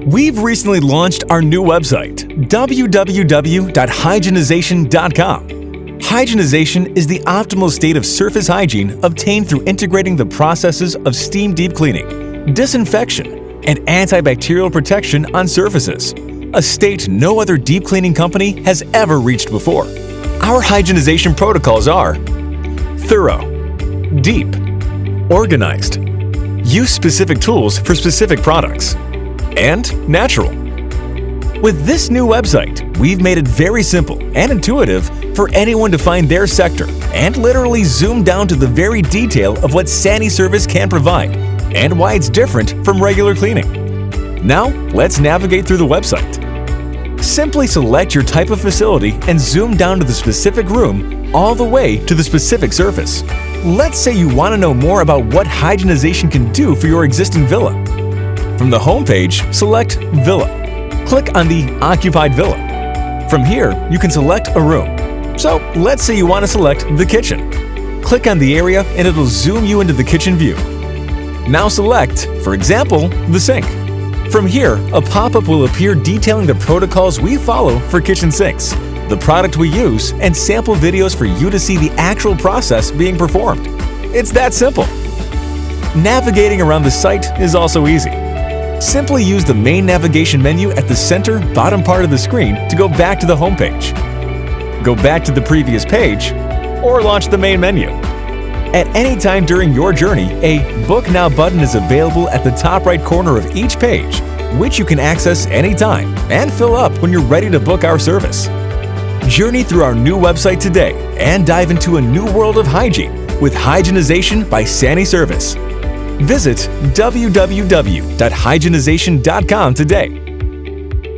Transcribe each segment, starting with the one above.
We've recently launched our new website, www.hygienization.com. Hygienization is the optimal state of surface hygiene obtained through integrating the processes of steam deep cleaning, disinfection, and antibacterial protection on surfaces, a state no other deep cleaning company has ever reached before. Our hygienization protocols are thorough, deep, organized, use specific tools for specific products, and natural. With this new website, we've made it very simple and intuitive for anyone to find their sector and literally zoom down to the very detail of what Saniservice can provide and why it's different from regular cleaning. Now, let's navigate through the website. Simply select your type of facility and zoom down to the specific room all the way to the specific surface. Let's say you want to know more about what hygienization can do for your existing villa. From the home page, select Villa. Click on the Occupied Villa. From here, you can select a room. So let's say you want to select the kitchen. Click on the area and it'll zoom you into the kitchen view. Now select, for example, the sink. From here, a pop-up will appear detailing the protocols we follow for kitchen sinks, the product we use, and sample videos for you to see the actual process being performed. It's that simple. Navigating around the site is also easy. Simply use the main navigation menu at the center bottom part of the screen to go back to the home page. Go back to the previous page, or launch the main menu. At any time during your journey, a Book Now button is available at the top right corner of each page, which you can access anytime and fill up when you're ready to book our service. Journey through our new website today and dive into a new world of hygiene with Hygienization by Saniservice. Visit www.hygienization.com today.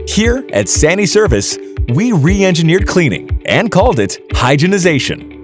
Here at Saniservice, we re-engineered cleaning and called it Hygienization.